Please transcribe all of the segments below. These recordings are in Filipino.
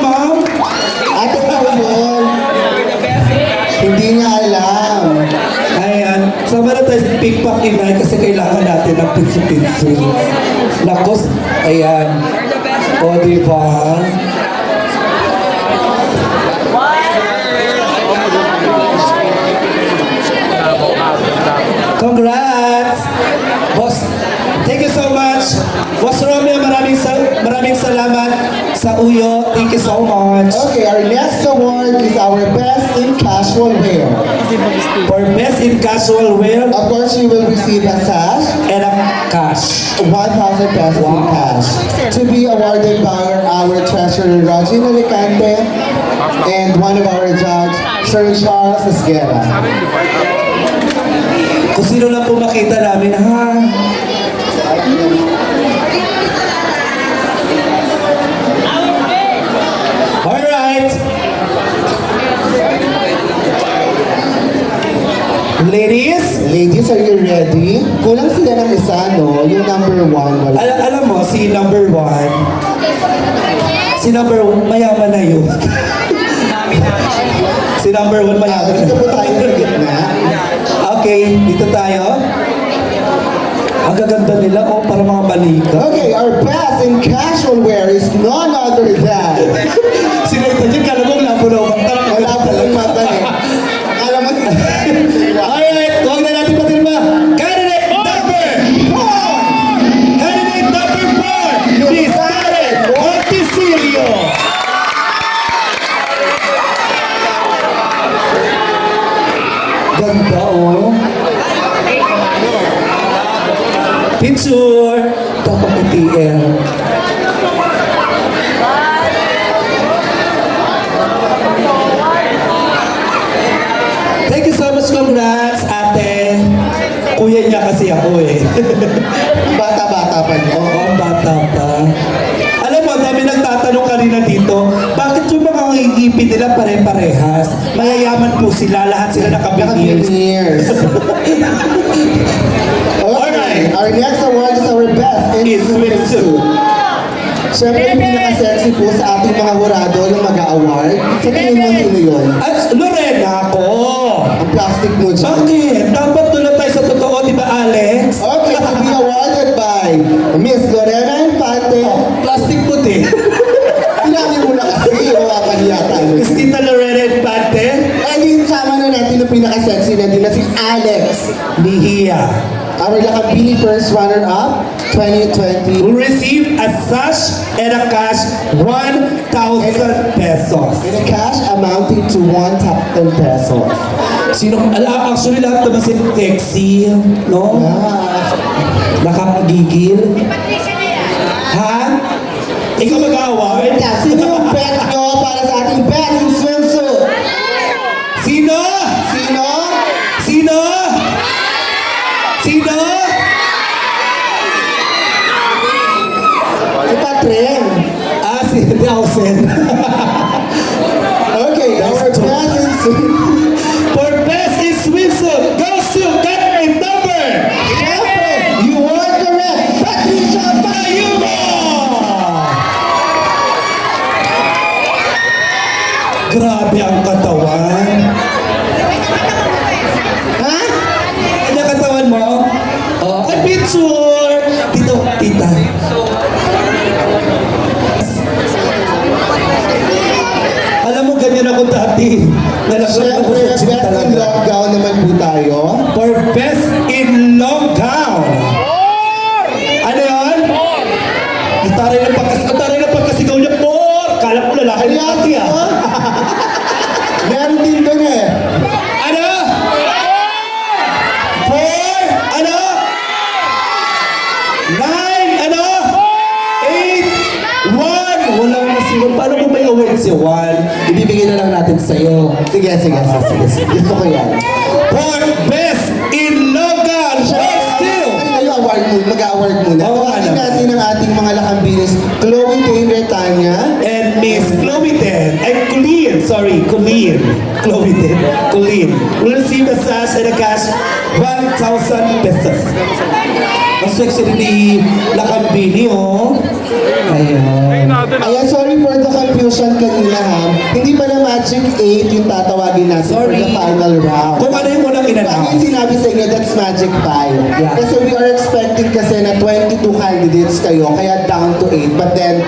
ma'am? Ate ko yun. Hindi niya alam. Ayan. Sama na tayo sa pick-pack inay kasi kailangan natin ng pinso-pinso. Nakos, ayan. O, diba? Congrats! Boss, thank you so much. Boss Romeo, maraming salamat sa uyo. Thank you so much. Okay, our next award is our Best in Casual Wear. For Best in Casual Wear Of course, you will receive a sash, and a cash. 1,000 pesos in cash. To be awarded by our treasurer, Regina Licante, and one of our judge, Sir Charles Esguera. Kung sino lang po makita namin, ha? Alright. Ladies, Ladies, are you ready? Kulang sila ng isa, no? Yung number 1, wala. alam mo, si number 1, mayaman na yun. Si number 1, mayaman na Dito yun. po tayo sa gitna. Okay, dito tayo. Ang gaganda nila, oh, para mga balika. Okay, our best in casual wear is none other than... Sino ito dyan? Kala mo, labo-labo. Wala po ng mata eh. Alam mo, Alright, huwag na natin patilma. Candidate number 4! Candidate number 4! Miss Karen Ortisilio! Ganda, oh. Picture! Tapos ATM. Thank you so much, congrats, ate. Kuya niya kasi ako eh. bata-bata pa niyo. Oo, bata pa. Alam mo, dami nagtatanong kanina dito, bakit yung mga ngingipin nila pare-parehas? Mayayaman po sila, lahat sila nakabigils. Years. Okay, our next award is our best in In swimsuit. Siyempre, yung pinaka-sexy po sa ating mga hurado yung mag-a-award. Sa tingin mo sino yun? At Lorena ako. Ang plastic mo dyan. Bakit? Dapat doon tayo sa totoo, di ba, Alex? Okay, to be awarded by Miss Lorena Infante. Plastic puti. Sinabi mo na kasi, yung yata yun. Christina Lorena Infante. And yung sama na natin yung pinaka-sexy na din na si Alex. Mihia. Our Lakabili first runner-up, 2020. Will receive a sash and a cash 1,000 pesos. And a cash amounting to 1,000 pesos. Actually, lahat naman sila sexy, no? Ah, Nakakagigil. Ha? Ikaw mag-award? sino yung bet nyo para sa ating best in swimsuit? Sino? Sino? Sino? Sino? Si Patren. Si Dawson. Okay, our best in swimsuit. For best in swimsuit, goes to candidate number. Siyempre, you are correct. Patricia Payumo! Grabe ang katawan. Ha? Ano ang katawan mo? Oh, ay, picture! Dito, tita. Alam mo, ganyan ako dati. Nalagyan ako Siyempre, sa gym best in talaga. long gown naman po tayo. For best in long gown. Ano yun? Taray na pagkasigaw niya. Por! Kala ko lalaki ni ate ah. Meron din doon eh. Ano? Four? Ano? Nine? Ano? Eight? One? Walang masiwan. Paano mo may award si Juan? Ibibigay na lang natin sa'yo. Sige. Gusto ko yan. For best in long gown. But still. Ay, award mo. Mag-award muna. Oo, Tawagin ano? natin ang ating mga lakambinis. Chloe Kane Retanya. And Miss Cloviten. Colleen. Colleen. Will receive a sash and a cash 1,000 pesos. Ang sexy ni Lakambini, oh. Ayan. Ayan, sorry for the confusion. confusion kanina ha. Hindi pala Magic 8 yung tatawagin natin for Sorry. the final round. Kung ano yung unang Paano yung in-announce? sinabi sa inyo, that's Magic 5. Yeah. Kasi we are expecting kasi na 22 candidates kayo, kaya down to 8. But then,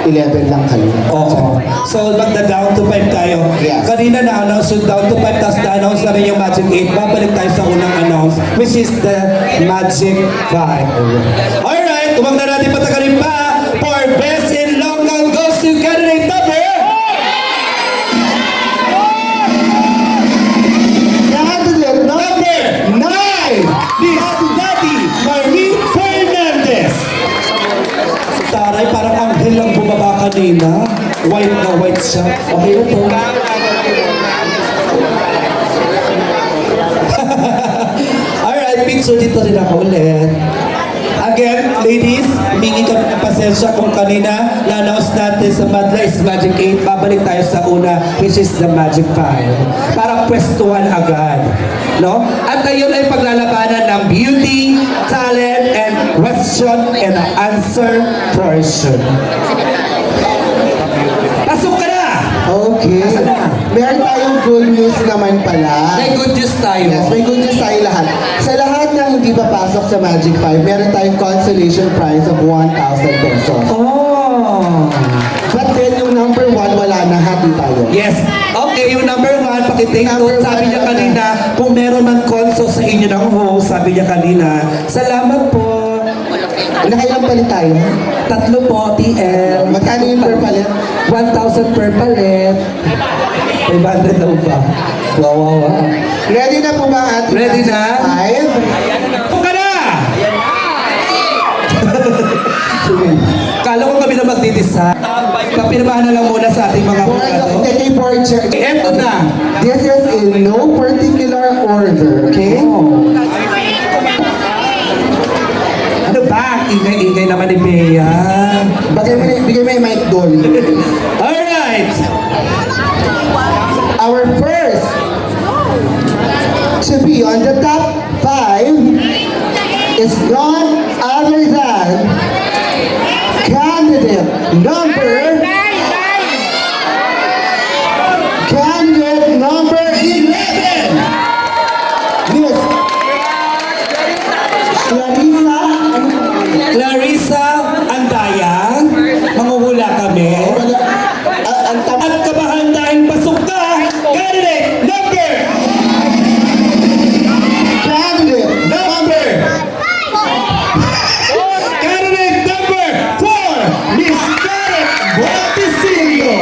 11 lang kayo. Oo. So, magda-down to 5 tayo. Yes. Kanina na-announce yung down to 5, tapos na-announce na rin yung Magic 8. Babalik tayo sa unang announce, which is the Magic 5. Alright, umang na natin patagalin pa for Best in Local goes to candidate number... Candidate Number 9! Miss Daddy Marie Fernandez! Taray, parang anghel lang bumaba kanina. White na white siya. Okay na to. Alright, picture dito rin ako ulit. Again, ladies, humingi kami ng pasensya kung kanina na-announce natin sa Madla is Magic 8. Babalik tayo sa una, which is the Magic 5. Para pwestuhan agad. No? At ngayon ay paglalabanan ng beauty, talent, and question and answer portion. Pasok ka na! Okay. Nasaan na? Meron tayong good news naman pala. May good news tayo. Yes, may good news tayo lahat. Sa lahat na hindi papasok sa Magic 5, meron tayong consolation prize of 1,000 pesos. Oh! But then yung number 1, wala na, happy tayo. Yes. Okay, yung number 1, pakitake Number note. Sabi one, niya ano? kanina, kung meron man conso sa inyo ng host, sabi niya kanina, salamat po. Nakailang palit tayo? 3 po, TL. Magkano yung per palit? 1,000 per palit. 500 daw ba? Wow, wow, wow. Ready na po ba ang ating Ready na? Magic 5? Puka na! Kala ko kami na magdidisa. Papirmahan na lang muna sa ating mga bukado. Take a board check. Eto na. This is in no particular order, okay? Oh. Ano ba? Ingay-ingay naman ni Bea. Bigay mo yung mic doon. Alright! Our first to be on the top 5 is none other than candidate number 11, Miss Clarissa Andaya, manghuhula kami. ang At kabahan dahil pasok ka, candidate number candidate number 4, Miss Karen Bautisilio.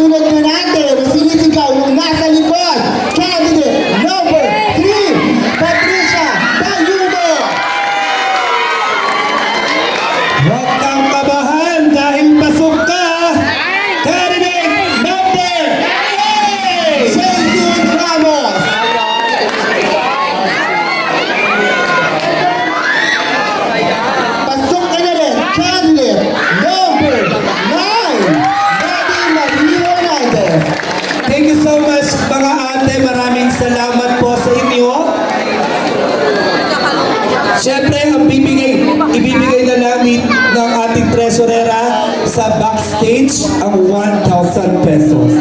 isunod na natin ang sinisigaw ng nasa likod. Candidate number 3, Patricia Tayudo. Huwag kang kabahan dahil pasok ka, candidate number 8. Jason Ramos. Pasok ka na rin, candidate number 9, Daddy Marie Hernandez. Thank you so much mga ate. Maraming salamat po sa inyo. Siyempre, ang ibibigay na namin ng ating treasurera sa backstage ang 1,000 pesos.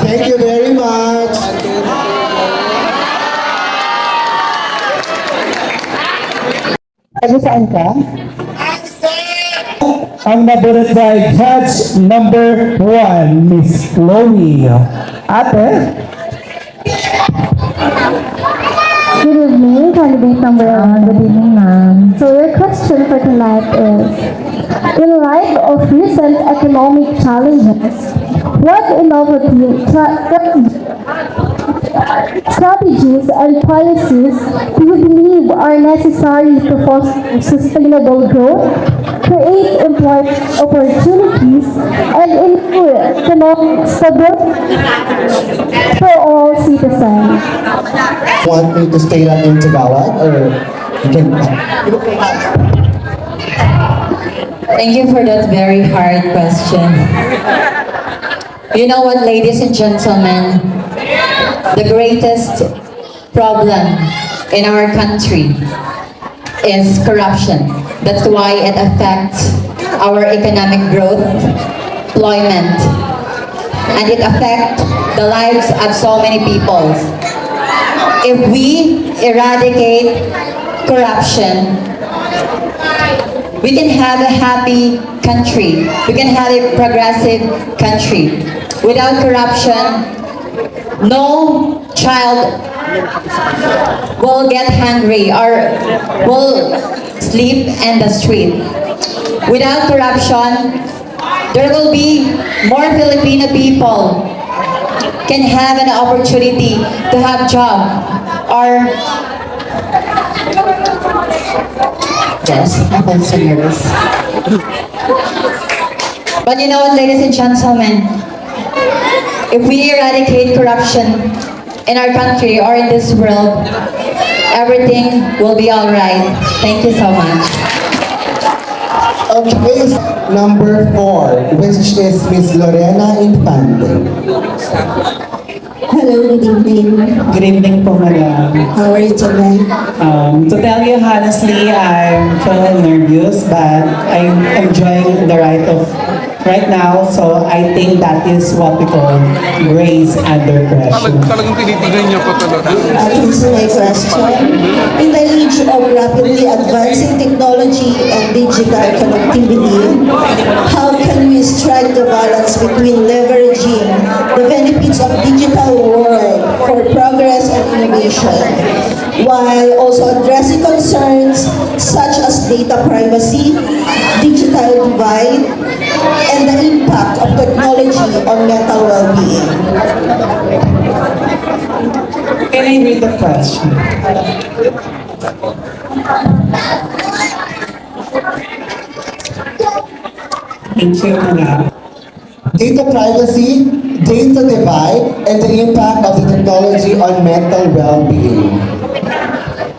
Thank you very much. Saan ka? Ang nabulat by Judge number 1, Miss Chloe. Ate? Good evening, candidate number 1. Good evening, ma'am. So your question for tonight is, in light of recent economic challenges, what innovative strategies and policies do you believe are necessary to foster sustainable growth, create employment opportunities, and ensure economic stability for all citizens? Want me to stay that in Tagalog or you can... Thank you for that very hard question. You know what, ladies and gentlemen, the greatest problem in our country is corruption. That's why it affects our economic growth, employment, and it affects the lives of so many people. If we eradicate corruption, we can have a happy country. We can have a progressive country. Without corruption, no child will get hungry or will sleep in the street. Without corruption, there will be more Filipino people can have an opportunity to have job or yes, I'm so nervous. But you know what, ladies and gentlemen, if we eradicate corruption in our country or in this world, everything will be all right. Thank you so much. Okay, number 4, which is Miss Lorena Infante. Hello, good evening. Good evening po, madam. How are you today? To tell you honestly, I'm feeling nervous, but I'm enjoying the ride of right now. So I think that is what we call grace under pressure. Talagang tinitignan niyo po talaga. Here's my question. In the age of rapidly advancing technology and digital connectivity, how can we strike the balance between leveraging the benefits of digital world for progress and innovation, while also addressing concerns such as data privacy, digital divide, and the impact of technology on mental well-being? Can I read the question? Thank you, madam. Data privacy, data divide, and the impact of the technology on mental well-being.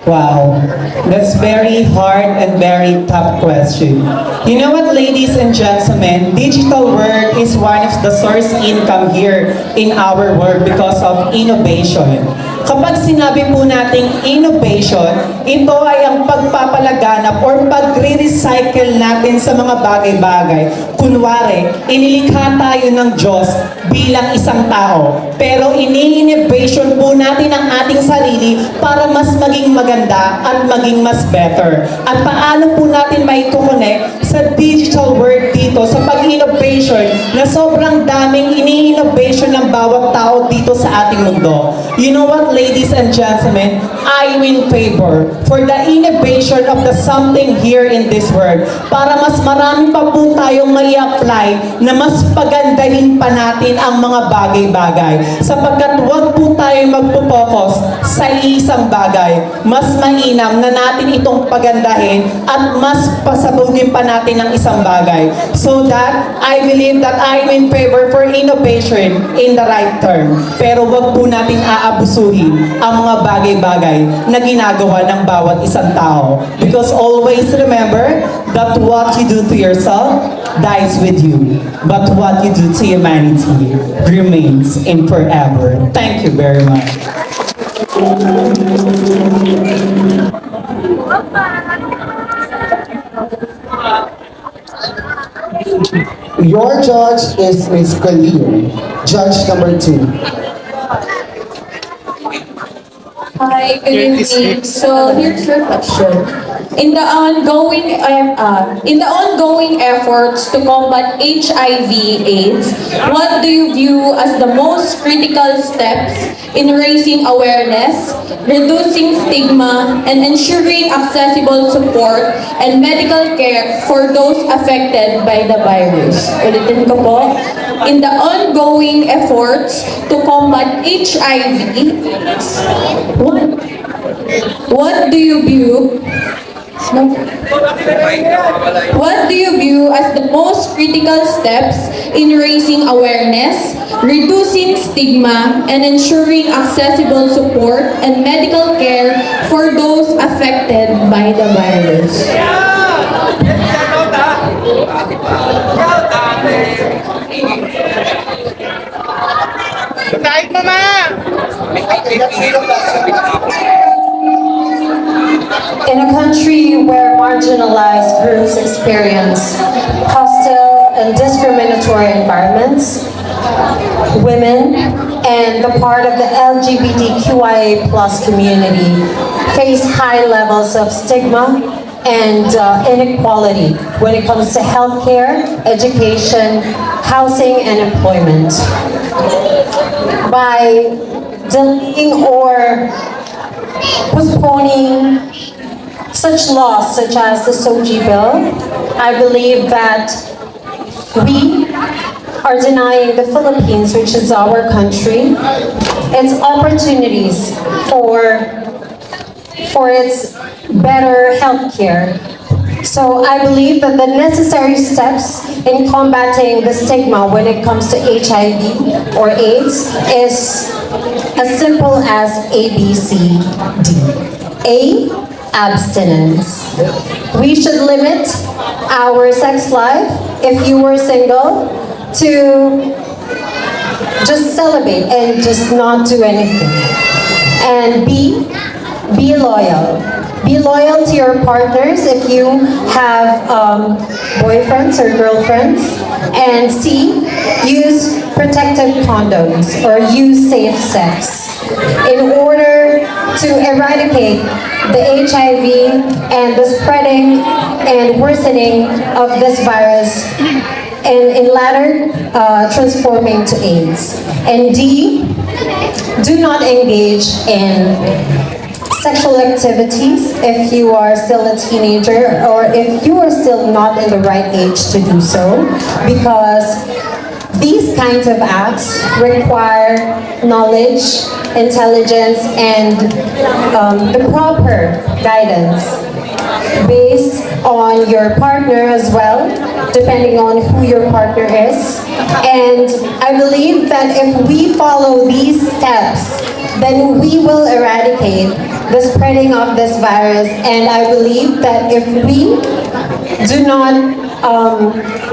Wow, that's very hard and very tough question. You know what, ladies and gentlemen, digital world is one of the source income here in our world because of innovation. Kapag sinabi po nating innovation, ito ay ang pagpapalaganap or pagre-recycle natin sa mga bagay-bagay. Kunwari, inilikha tayo ng Diyos bilang isang tao, pero ini-innovation po natin ang ating sarili para mas maging maganda at maging mas better. At paano po natin mai-connect sa digital world dito, sa pag-innovation na sobrang daming ini-innovation ng bawat tao dito sa ating mundo. You know what, ladies and gentlemen, I'm in favor for the innovation of the something here in this world para mas marami pa po tayong may apply na mas pagandahin pa natin ang mga bagay-bagay. Sapagkat huwag po tayong magpo-focus sa isang bagay. Mas mainam na natin itong pagandahin at mas pasabugin pa natin ang isang bagay. So that, I believe that I'm in favor for innovation in the right term. Pero huwag po natin aabusuhin ang mga bagay-bagay na ginagawa ng bawat isang tao. Because always remember that what you do to yourself dies with you. But what you do to humanity remains in forever. Thank you very much. Your judge is Miss Colleen, judge number 2. Hi, good evening. So here's your question. In the ongoing efforts to combat HIV/AIDS, what do you view as the most critical steps in raising awareness, reducing stigma, and ensuring accessible support and medical care for those affected by the virus? Ulitin ko po. In the ongoing efforts to combat HIV/AIDS, what do you view as the most critical steps in raising awareness, reducing stigma, and ensuring accessible support and medical care for those affected by the virus? Kahit mama! In a country where marginalized groups experience hostile and discriminatory environments, women and the part of the LGBTQIA+ community face high levels of stigma and inequality when it comes to healthcare, education, housing, and employment. By delaying or postponing such laws such as the SOGI bill, I believe that we are denying the Philippines, which is our country, its opportunities for its better healthcare. So I believe that the necessary steps in combating the stigma when it comes to HIV or AIDS is as simple as ABCD. A, abstinence. We should limit our sex life, if you were single, to just celebrate and just not do anything. And B, be loyal. Be loyal to your partners if you have boyfriends or girlfriends. And C, use protective condoms or use safe sex in order to eradicate the HIV and the spreading and worsening of this virus and in latter transforming to AIDS. And D, do not engage in sexual activities if you are still a teenager or if you are still not in the right age to do so, because these kinds of acts require knowledge, intelligence, and the proper guidance based on your partner as well, depending on who your partner is. And I believe that if we follow these steps, then we will eradicate the spreading of this virus. And I believe that if we do not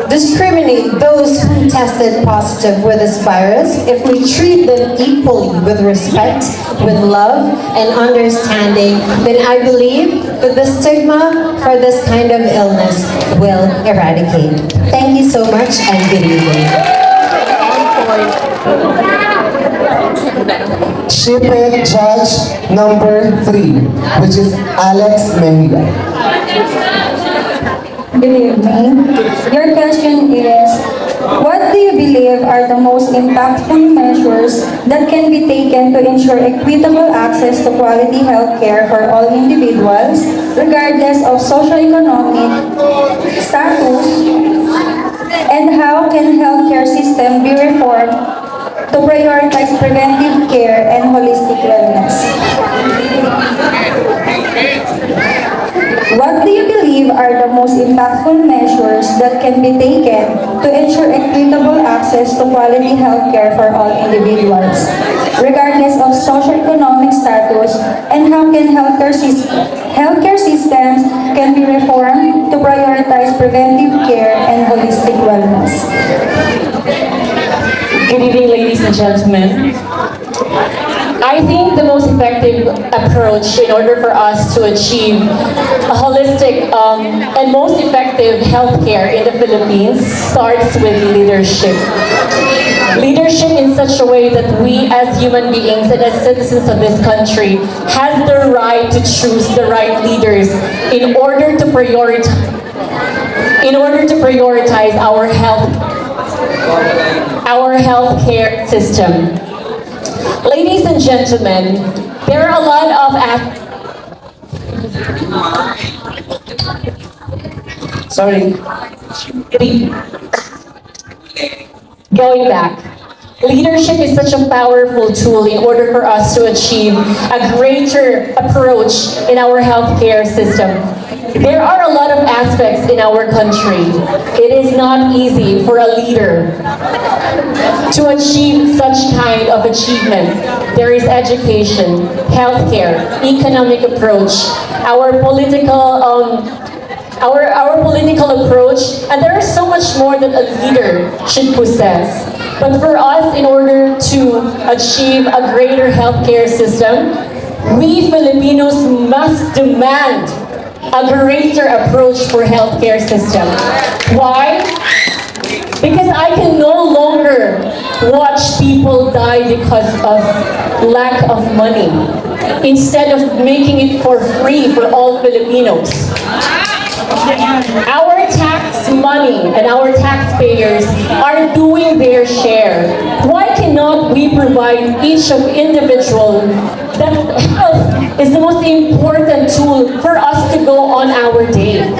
discriminate those who tested positive with this virus, if we treat them equally with respect, with love and understanding, then I believe that the stigma for this kind of illness will eradicate. Thank you so much and good evening. Shipping judge number 3, which is Alex Mejia. Good evening. Your question is, what do you believe are the most impactful measures that can be taken to ensure equitable access to quality health care for all individuals, regardless of socioeconomic status, and how can healthcare system be reformed to prioritize preventive care and holistic wellness? What do you believe are the most impactful measures that can be taken to ensure equitable access to quality health care for all individuals, regardless of socioeconomic status, and how can healthcare systems can be reformed to prioritize preventive care and holistic wellness? Good evening, ladies and gentlemen. I think the most effective approach in order for us to achieve a holistic and most effective healthcare in the Philippines starts with leadership. Leadership in such a way that we as human beings and as citizens of this country has the right to choose the right leaders in order to prioritize our healthcare system. Ladies and gentlemen, there are a lot of Going back. Leadership is such a powerful tool in order for us to achieve a greater approach in our healthcare system. There are a lot of aspects in our country. It is not easy for a leader to achieve such kind of achievement. There is education, healthcare, economic approach, our political approach, and there is so much more that a leader should possess. But for us, in order to achieve a greater healthcare system, we Filipinos must demand a greater approach for healthcare system. Why? Because I can no longer watch people die because of lack of money, instead of making it for free for all Filipinos. Our tax money and our taxpayers are doing their share. Why cannot we provide each of individual that health is the most important tool for us to go on our day?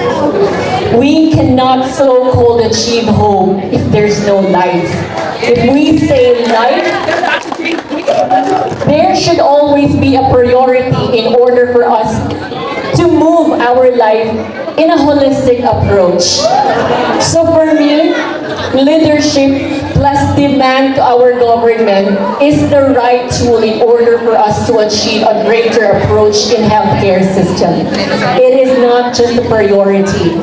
We cannot so-called achieve hope if there's no life. If we say life, there should always be a priority in order for us to move our life in a holistic approach. So for me, leadership plus demand to our government is the right tool in order for us to achieve a greater approach in healthcare system. It is not just a priority.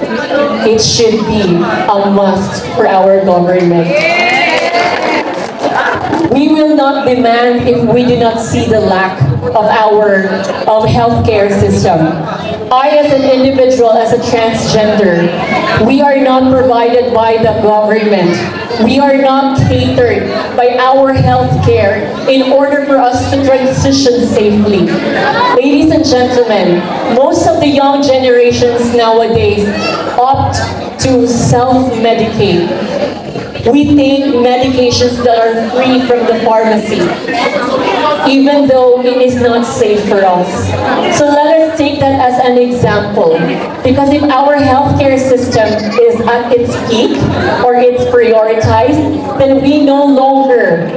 It should be a must for our government. We will not demand if we do not see the lack of our healthcare system. I, as an individual, as a transgender, we are not provided by the government. We are not catered by our healthcare in order for us to transition safely. Ladies and gentlemen, most of the young generations nowadays opt to self-medicate. We take medications that are free from the pharmacy, even though it is not safe for us. So let us take that as an example. Because if our healthcare system is at its peak or it's prioritized, then we no longer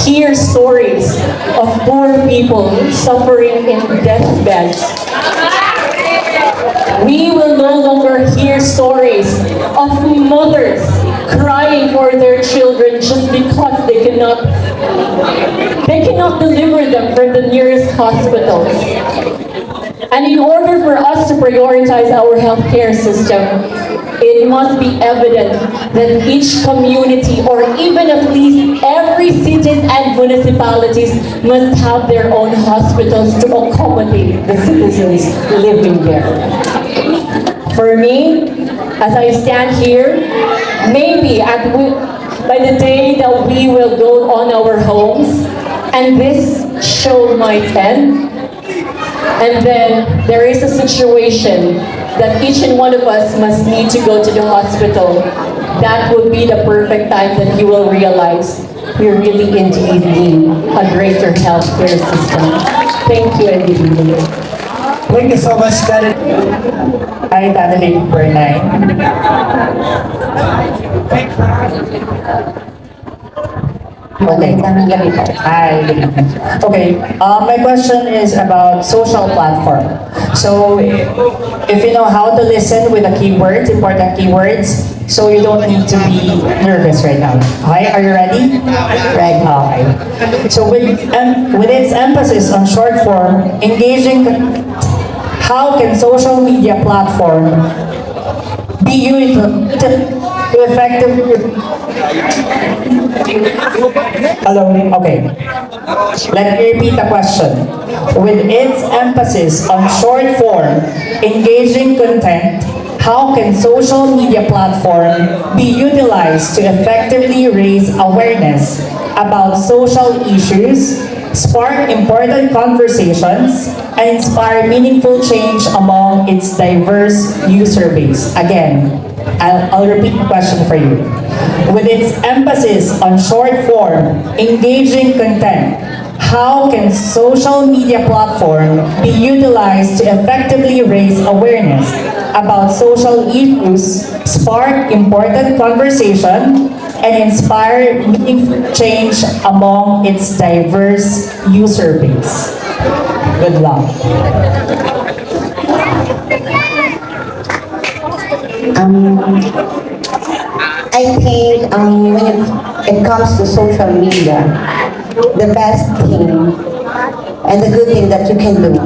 hear stories of poor people suffering in deathbeds. We will no longer hear stories of mothers crying for their children just because they cannot deliver them from the nearest hospitals. And in order for us to prioritize our healthcare system, it must be evident that each community, or even at least every cities and municipalities, must have their own hospitals to accommodate the citizens living there. For me, as I stand here, maybe by the day that we will go on our homes, and this show might end, and then there is a situation that each and one of us must need to go to the hospital, that would be the perfect time that you will realize we really indeed need a greater healthcare system. Thank you, and good evening. Thank you so much, Karen. Hi, Dadeline Bernay. Hi. Okay, my question is about social platform. So, if you know how to listen with the keywords, important keywords, so you don't need to be nervous right now. Okay, are you ready? Right. Okay. So, with its emphasis on short form, engaging, how can social media platform be used to effectively? Hello? Okay. Let me repeat the question. With its emphasis on short form, engaging content, how can social media platform be utilized to effectively raise awareness about social issues, spark important conversations, and inspire meaningful change among its diverse user base? Again, I'll repeat the question for you. With its emphasis on short form, engaging content, how can social media platform be utilized to effectively raise awareness about social issues, spark important conversation, and inspire meaningful change among its diverse user base? Good luck. I think when it comes to social media, the best thing and the good thing that you can do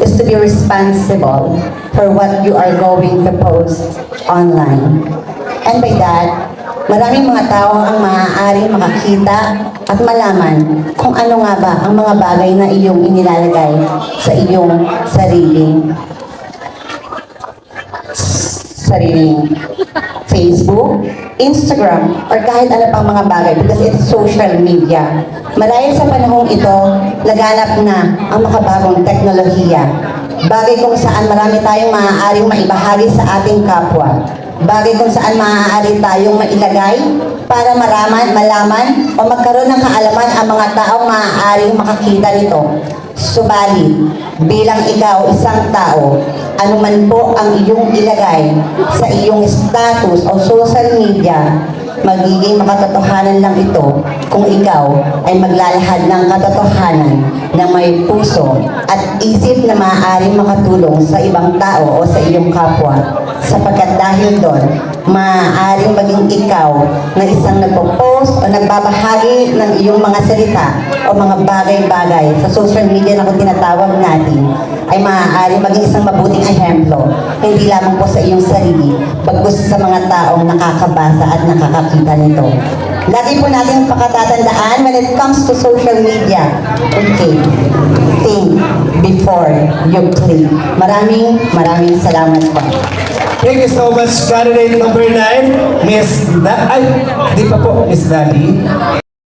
is to be responsible for what you are going to post online. And by that, maraming mga tao ang maaaring makakita at malaman kung ano nga ba ang mga bagay na iyong inilalagay sa iyong sarili. sariling Facebook, Instagram, or kahit ano pang mga bagay because it's social media. Marahil sa panahong ito, laganap na ang makabagong teknolohiya. Bagay kung saan marami tayong maaaring maibahagi sa ating kapwa. Bagay kung saan maaari tayong mailagay para malaman o magkaroon ng kaalaman ang mga taong maaaring makakita nito. Subalit, bilang ikaw isang tao, anuman po ang iyong ilagay sa iyong status o social media, magiging makatotohanan lang ito kung ikaw ay maglalahad ng katotohanan na may puso at isip na maaaring makatulong sa ibang tao o sa iyong kapwa. Sapagkat dahil doon, maaaring maging ikaw na isang nagpo-post o nagbabahagi ng iyong mga salita o mga bagay-bagay sa social media na kung tinatawag natin ay maaaring maging isang mabuting ehemplo, hindi lamang po sa iyong sarili, bagkus sa mga taong nakakabasa at nakakakita nito. Lagi po natin pakatatandaan when it comes to social media, okay, think before you click. Maraming salamat po. Thank you so much, candidate number 9, Miss Miss Dali.